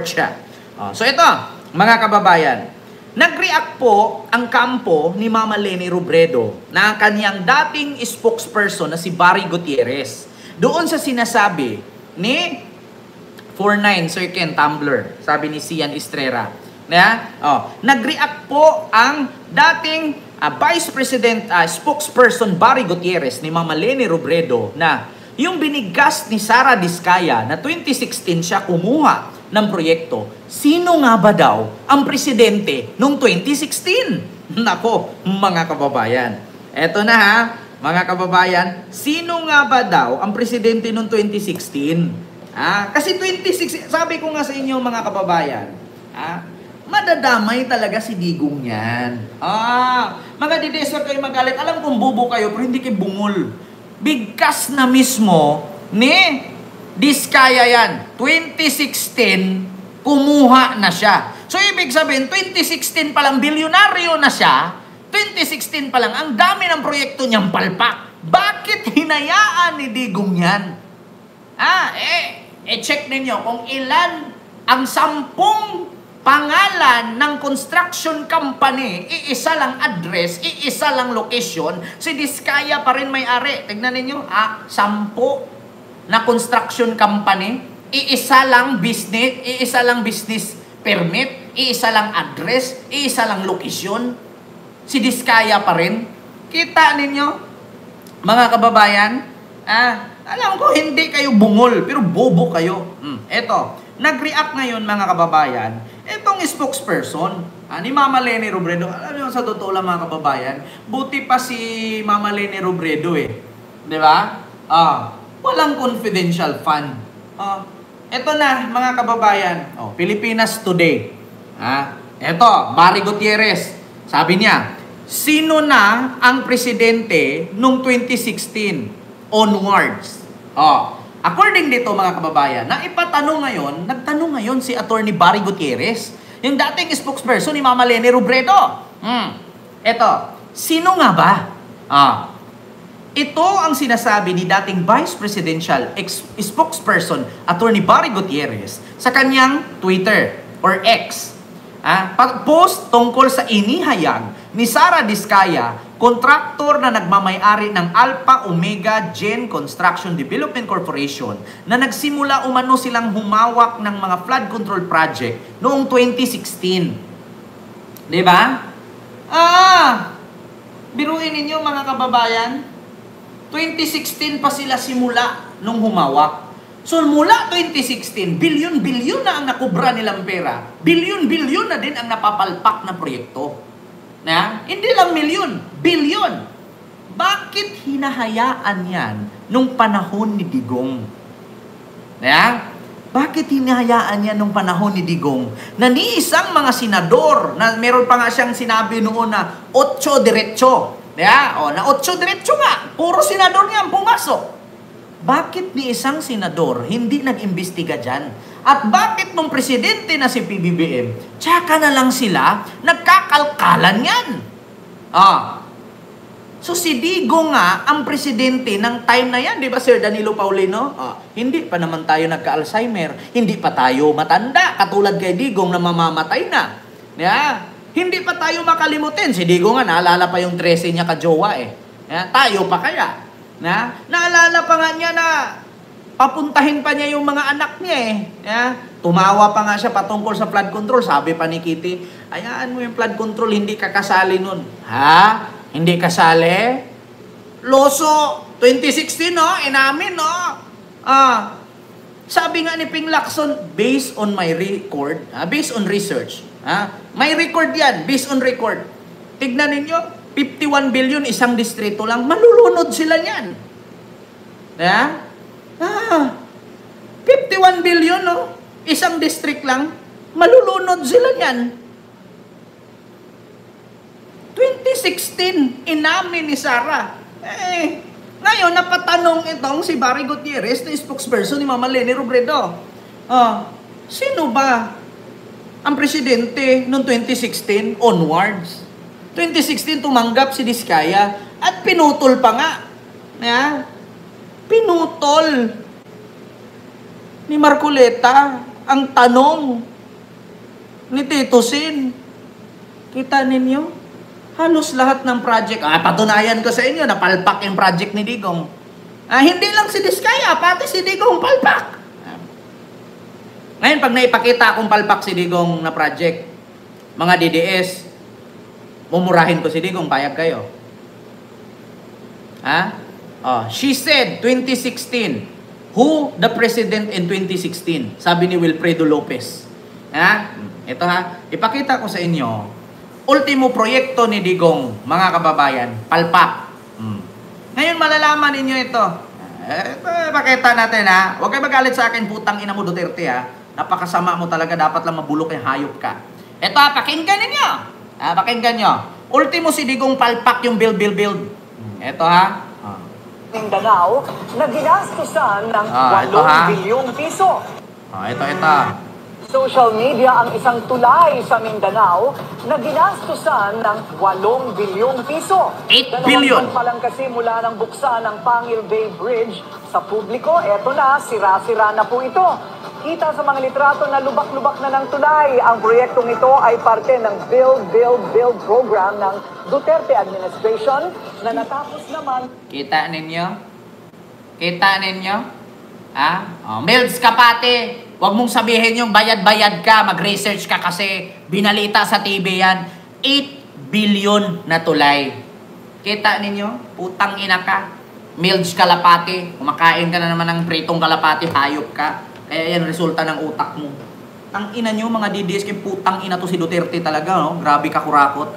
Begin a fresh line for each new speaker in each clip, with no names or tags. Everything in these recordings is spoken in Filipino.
siya. So ito, mga kababayan, nag-react po ang kampo ni Mama Leni Robredo na kanyang dating spokesperson na si Barry Gutierrez. Doon sa sinasabi ni 49 Sir Ken Tumblr, sabi ni Sian Estrera. Nag-react po ang dating Vice President spokesperson Barry Gutierrez ni Mama Leni Robredo na yung binigkas ni Sara Diskaya na 2016 siya kumuha ng proyekto. Sino nga ba daw ang presidente noong 2016? Nako, mga kababayan. Eto na ha, mga kababayan, sino nga ba daw ang presidente noong 2016? Kasi 2016, sabi ko nga sa inyo mga kababayan, madadamay talaga si Digong yan. Mga didesor kayo magalit, alam kong bubo kayo, pero hindi kayo bungol. Bigkas na mismo ni Diskaya yan. 2016, kumuha na siya. So, ibig sabihin, 2016 pa lang, bilyonaryo na siya. 2016 pa lang, ang dami ng proyekto niyang palpak. Bakit hinayaan ni Digong yan? Check ninyo kung ilan ang 10 pangalan ng construction company, iisa lang address, iisa lang location, si Diskaya pa rin may-ari. Tignan ninyo, 10 na construction company, iisa lang business permit, iisa lang address, iisa lang location, si Diskaya pa rin. Kita ninyo, mga kababayan, alam ko hindi kayo bungol, pero bobo kayo. Eto, nag-react ngayon mga kababayan, etong spokesperson ni Mama Leni Robredo. Alam nyo, sa totoo lang mga kababayan, buti pa si Mama Leni Robredo di ba? Walang confidential fund. Eto na mga kababayan, Pilipinas Today. Eto, Barry Gutierrez, sabi niya, sino na ang presidente noong 2016 onwards? According dito mga kababayan, nagtanong ngayon si Attorney Barry Gutierrez, yung dating spokesperson ni Mama Leni Robredo. Eto, sino nga ba? Ito ang sinasabi ni dating Vice Presidential spokesperson Attorney Barry Gutierrez sa kanyang Twitter or X. Post tungkol sa inihayag ni Sara Diskaya, kontraktor na nagmamay-ari ng Alpha Omega Gen Construction Development Corporation, na nagsimula umano silang humawak ng mga flood control project noong 2016. Diba? Biruin ninyo mga kababayan, 2016 pa sila simula nung humawak. So mula 2016, bilyon-bilyon na ang nakubra nilang pera. Bilyon-bilyon na din ang napapalpak na proyekto. Hindi lang milyon, bilyon. Bakit hinahayaan yan nung panahon ni Digong? Bakit hinahayaan yan nung panahon ni Digong? Na ni isang mga senador, na meron pa nga siyang sinabi noon na 8 diretso. Na 8 diretso nga, puro senador niya ang pumasok. Bakit ni isang senador hindi nag-imbestiga dyan? At bakit nung presidente na si PBBM, tsaka na lang sila nagkakalkalan yan? So si Digong nga ang presidente ng time na yan, di ba Sir Danilo Paulino? Hindi pa naman tayo nagka-Alzheimer, hindi pa tayo matanda, katulad kay Digong na mamamatay na. Hindi pa tayo makalimutin. Si Digong nga, naalala pa yung 13 niya ka-jowa tayo pa kaya? Naalala pa nga niya na papuntahin pa niya yung mga anak niya Tumawa pa nga siya patungkol sa flood control. Sabi pa ni Kitty, ayaan mo yung flood control, hindi ka kasali nun. Hindi kasali? Loso, 2016 inamin sabi nga ni Ping Lacson, based on my record, based on research, may record yan, based on record. Tignan ninyo, 51 billion isang distrito lang, malulunod sila niyan. 51 billion, isang district lang, malulunod sila niyan. 2016, inamin ni Sara. Ngayon, napatanong itong si Barry Gutierrez na spokesperson ni Mama Leni Robredo. Sino ba ang presidente noong 2016 onwards? 2016 tumanggap si Diskaya at pinutol pa nga. Pinutol ni Marcoleta ang tanong ni Tito Sin. Kita ninyo? Halos lahat ng project, patunayan ko sa inyo, napalpak yung project ni Digong. Hindi lang si Diskaya, pati si Digong palpak. Ngayon, pag naipakita akong palpak si Digong na project, mga DDS, mumurahin ko si Digong, payag kayo. She said, 2016, who the president in 2016? Sabi ni Wilfredo Lopez. Ito ipakita ko sa inyo, ultimo proyekto ni Digong, mga kababayan, palpak. Ngayon malalaman ninyo ito. Pakita natin Huwag kayo magalit sa akin, putang ina mo Duterte Napakasama mo talaga, dapat lang mabulok yung hayop ka. Ito, pakinggan ninyo. Pakinggan nyo. Ultimo si Digong palpak yung build. Ito
Mindanao na ginastusan ng 8 bilyong piso.
Ito.
Social media ang isang tulay sa Mindanao na ginastusan ng 8 bilyong piso.
8 billion.
Pa lang kasi mula ng buksan ng Pangil Bay Bridge sa publiko, eto na, sira-sira na po ito. Kita sa mga litrato na lubak-lubak na ng tulay. Ang proyektong ito ay parte ng Build program ng Duterte administration na natapos naman.
Kita ninyo? Milds Kapate, huwag mong sabihin yung bayad-bayad ka, mag-research ka kasi binalita sa TV yan, 8 billion na tulay. Kita ninyo? Putang ina ka. Milds Kalapati, kumakain ka na naman ng pritong kalapati, hayop ka. Kaya yan resulta ng utak mo. Tang ina nyo mga DDS, kay putang ina to si Duterte talaga, no? Grabe ka kurakot.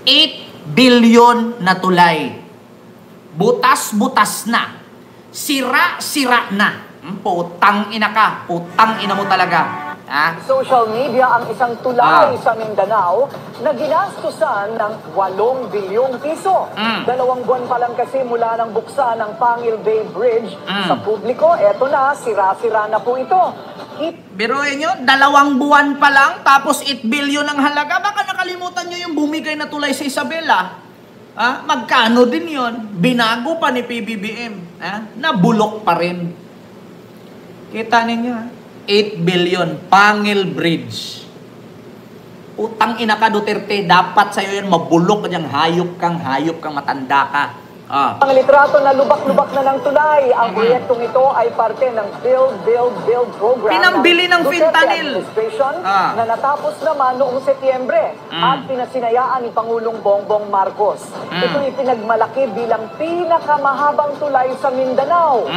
8 billion na tulay. Butas-butas na. Sira-sira na. Putang ina ka. Putang ina mo talaga.
Social media ang isang tulay sa Mindanao na ginastusan ng 8 bilyong piso. 2 buwan pa lang kasi mula ng buksan ng Pangil Bay Bridge sa publiko, eto na, sira-sira na po ito.
Biruin nyo, 2 buwan pa lang, tapos 8 billion ang halaga. Baka nakalimutan nyo yung bumigay na tulay sa Isabela. Magkano din yon? Binago pa ni PBBM. Nabulok pa rin. Kita ninyo 8 billion, Pangil Bridge. Utang ina ka Duterte, dapat sa'yo yan mabulok ka hayop kang matanda ka.
Ang litrato na lubak-lubak na ng tulay. Ang proyektong ito ay parte ng Build program
pinambili ng fentanyl
na natapos naman noong Setyembre at pinasinayaan ni Pangulong Bongbong Marcos. Ito ipinagmalaki bilang pinakamahabang tulay sa Mindanao.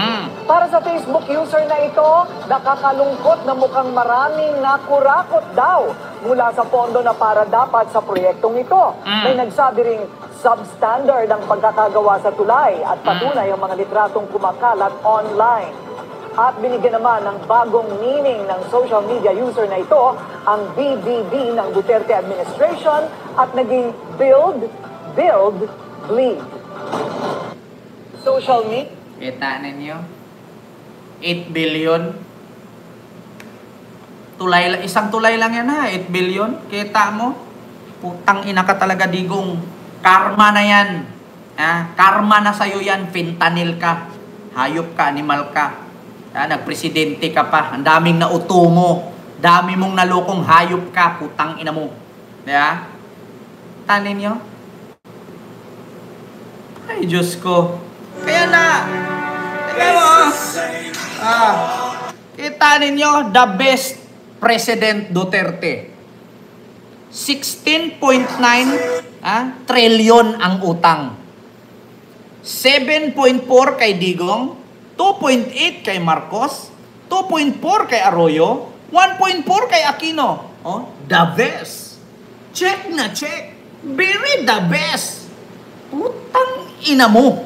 Para sa Facebook user na ito, nakakalungkot na mukhang maraming nakurakot daw mula sa pondo na para dapat sa proyektong ito. May nagsabi ring substandard ang pagkakagawa sa tulay at patunay ang mga litratong kumakalat online. At binigyan naman ng bagong meaning ng social media user na ito ang BBB ng Duterte administration at naging Build, Bleed. Social media.
Kita ninyo? 8 billion. Isang tulay lang yan 8 billion. Kita mo? Putang ina ka talaga Digong. Karma na yan. Karma na sa'yo yan. Fentanyl ka. Hayop ka, animal ka. Nagpresidente ka pa. Ang daming nauto mo. Dami mong nalokong hayop ka. Putang ina mo. Tanin nyo? Ay, Diyos ko. Kaya na. Kita ninyo, the best President Duterte. 16.9 trilyon ang utang. 7.4 kay Digong, 2.8 kay Marcos, 2.4 kay Arroyo, 1.4 kay Aquino. The best. Check na check. Very the best. Putang ina mo.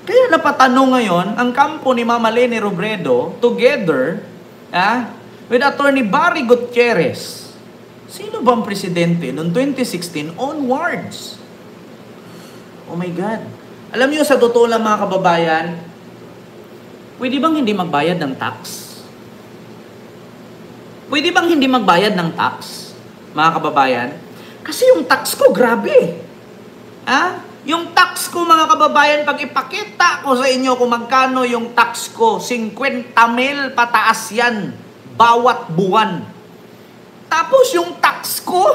Kaya napatanong ngayon, ang kampo ni Mama Leni Robredo, together, with Attorney Barry Gutierrez. Sino bang presidente noong 2016 onwards? Oh my God. Alam niyo, sa totoo lang mga kababayan, pwede bang hindi magbayad ng tax? Pwede bang hindi magbayad ng tax, mga kababayan? Kasi yung tax ko, grabe. Yung tax ko, mga kababayan, pag ipakita ko sa inyo kung magkano yung tax ko, 50,000 pataas yan, bawat buwan. Tapos yung tax ko,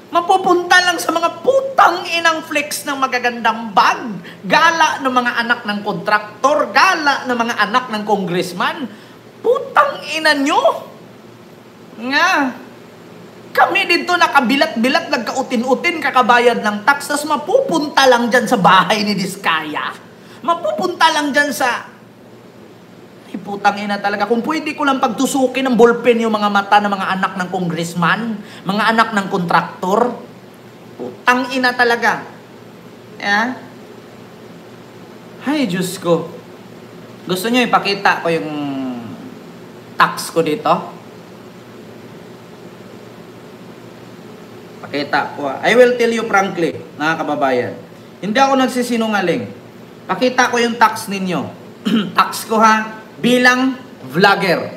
mapupunta lang sa mga putang inang flex ng magagandang bag, gala ng mga anak ng kontraktor, gala ng mga anak ng congressman. Putang ina nyo! Nga! Kami dito nakabilat-bilat, nagkautin-utin, kakabayad ng tax, tas mapupunta lang dyan sa bahay ni Diskaya. Mapupunta lang dyan sa... Ay, putang ina talaga. Kung pwede ko lang pagtusukin ng ballpen yung mga mata ng mga anak ng congressman, mga anak ng kontraktor, putang ina talaga. Yeah? Ay, Diyos ko. Gusto nyo ipakita ko yung tax ko dito? Pakita ko. I will tell you frankly, mga kababayan. Hindi ako nagsisinungaling. Pakita ko yung tax ninyo. Tax ko ha, bilang vlogger.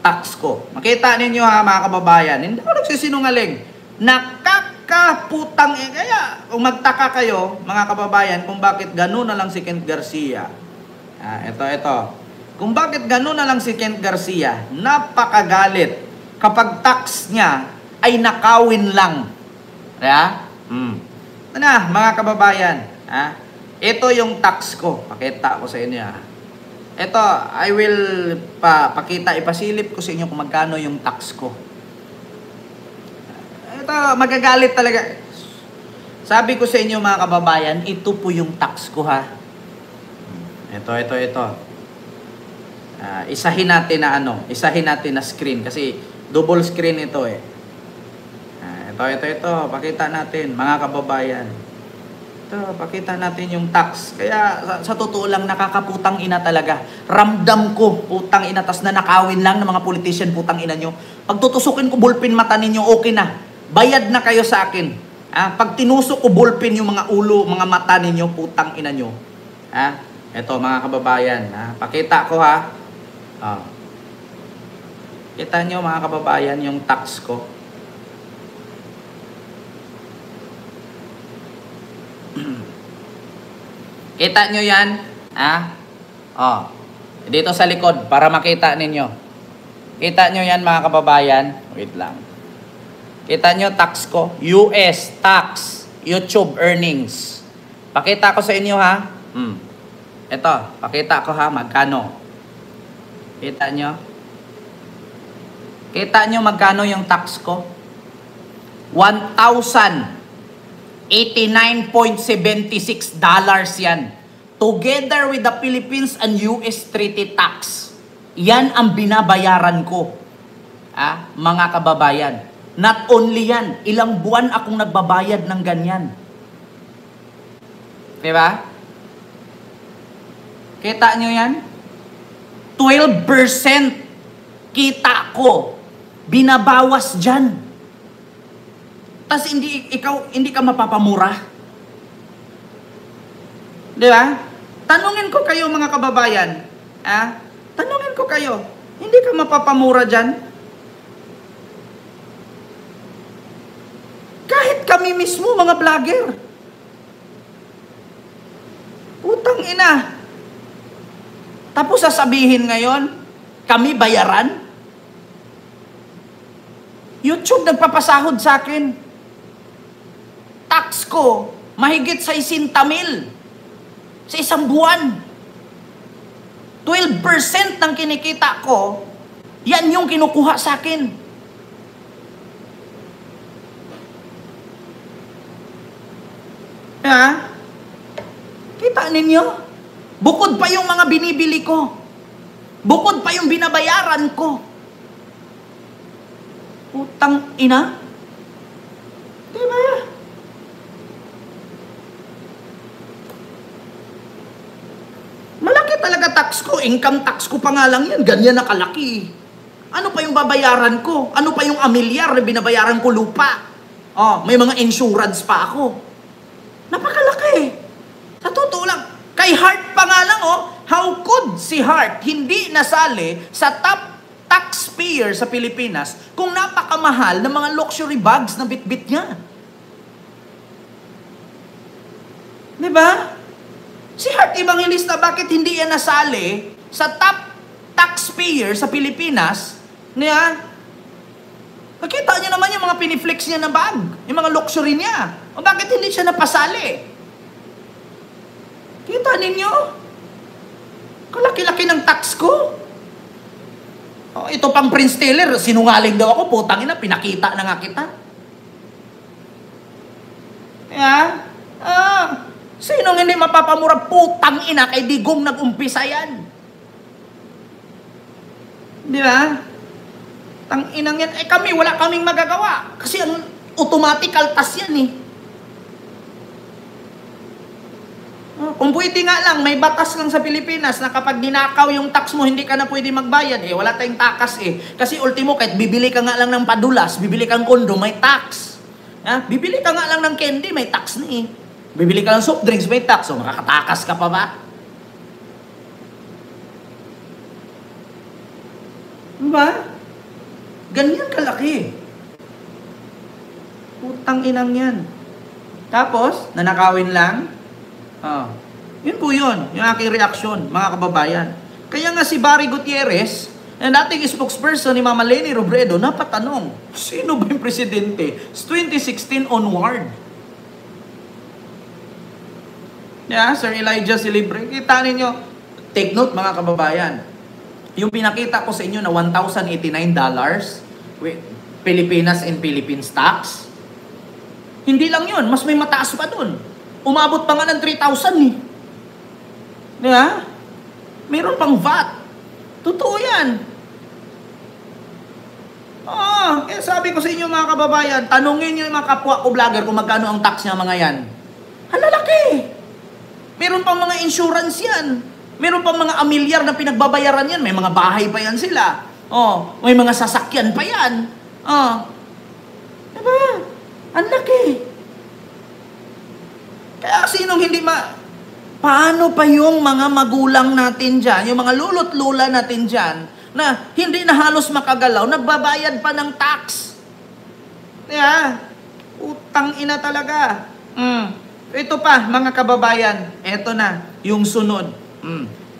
Tax ko. Makita ninyo ha, mga kababayan. Hindi ako nagsisinungaling. Nakakaputang kaya kung magtaka kayo, mga kababayan, kung bakit gano'n na lang si Kent Garcia. Ito. Kung bakit gano'n na lang si Kent Garcia, napakagalit kapag tax niya ay nakawin lang. Kaya? Na, mga kababayan, ito yung tax ko. Pakita ko sa inyo. Ito, I will pakita, ipasilip ko sa inyo kung magkano yung tax ko. Ito, magagalit talaga. Sabi ko sa inyo, mga kababayan, ito po yung tax ko ha. Ito. Isahin natin na screen kasi double screen ito eh. Ito. Pakita natin, mga kababayan. Ito, pakita natin yung tax. Kaya, sa totoo lang, nakakaputang ina talaga. Ramdam ko, putang ina, tas na nakawin lang ng mga politician, putang ina nyo. Pag tutusukin ko ballpen mata ninyo, okay na. Bayad na kayo sa akin. Pag tinusok ko ballpen yung mga ulo, mga mata ninyo, putang ina nyo. Ito, mga kababayan. Pakita ko ha. Kita nyo, mga kababayan, yung tax ko. Kita nyo yan? Dito sa likod, para makita ninyo. Kita nyo yan, mga kababayan? Wait lang. Kita nyo, tax ko? US tax, YouTube earnings. Pakita ko sa inyo, ha? Ito, pakita ko, ha? Magkano? Kita nyo? Kita nyo magkano yung tax ko? 1,089.76 dollars yan. Together with the Philippines and US treaty tax. Yan ang binabayaran ko. Mga kababayan. Not only yan, ilang buwan akong nagbabayad ng ganyan. Diba? Kita nyo yan? 12% kita ko. Binabawas dyan. Tas hindi ka mapapamura. Di ba? Tanungin ko kayo, mga kababayan. Tanungin ko kayo. Hindi ka mapapamura dyan? Kahit kami mismo, mga vlogger. Putang ina. Tapos sasabihin ngayon, kami bayaran? YouTube nagpapasahod sa akin. Tax ko, mahigit sa 60,000 sa isang buwan. 12% ng kinikita ko, yan yung kinukuha sa akin. Kita ninyo? Bukod pa yung mga binibili ko. Bukod pa yung binabayaran ko. Putang ina. Diba? Malaki talaga tax ko. Income tax ko pa nga lang yan. Ganyan na kalaki. Ano pa yung babayaran ko? Ano pa yung amilyar na binabayaran ko lupa? May mga insurance pa ako. Napakalaki. Sa totoo lang. Kay Hart pa nga lang, how could si Hart hindi nasali sa top taxpayer sa Pilipinas kung napakamahal ng mga luxury bags na bitbit niya? Di ba? Si Hart Evangelista, bakit hindi yan nasali sa top taxpayer sa Pilipinas? Niya? Nakita niyo naman yung mga piniflex niya na bag, yung mga luxury niya. O bakit hindi siya napasali? Kita ninyo? Kalaki-laki ng tax ko. Oh, ito pang Prince Taylor, sinungaling daw ako, putang ina, pinakita na nga kita. Sinong hindi mapapamura? Putang ina, kay Digong nag-umpisa yan. Di ba? Tang inang yan. Kami, wala kaming magagawa. Kasi ang automatic altas yan eh. Kung pwede nga lang, may batas lang sa Pilipinas na kapag ninakaw yung tax mo, hindi ka na pwede magbayad. Wala tayong takas eh. Kasi ultimo, kahit bibili ka nga lang ng padulas, bibili kang kondo, may tax. Bibili ka nga lang ng candy, may tax na eh. Bibili ka ng soft drinks, may tax. So, makakatakas ka pa ba? Diba? Ganyan kalaki. Putang inang yan. Tapos, nanakawin lang. Yun po yun. Yung aking reaksyon, mga kababayan. Kaya nga si Barry Gutierrez, na dating spokesperson ni Mama Leni Robredo, napatanong, sino ba yung presidente? 2016 onward. Sir Elijah Celebre, kita ninyo, take note mga kababayan, yung pinakita ko sa inyo na $1,089, Pilipinas and Philippines tax, hindi lang yun, mas may mataas pa dun. Umabot pa nga ng 3,000 eh. Diba? Meron pang VAT. Totoo yan. Kaya sabi ko sa inyo mga kababayan, tanungin nyo yung mga kapwa ko vlogger kung magkano ang tax niya mga yan. Halalaki. Meron pang mga insurance yan. Meron pang mga amilyar na pinagbabayaran yan. May mga bahay pa yan sila. May mga sasakyan pa yan. Diba? Ang laki. Kaya sinong hindi paano pa yung mga magulang natin dyan, yung mga lolo't lula natin dyan, na hindi na halos makagalaw, nagbabayad pa ng tax. Utang ina talaga. Ito pa, mga kababayan, eto na, yung sunod.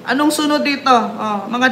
Anong sunod dito? Mga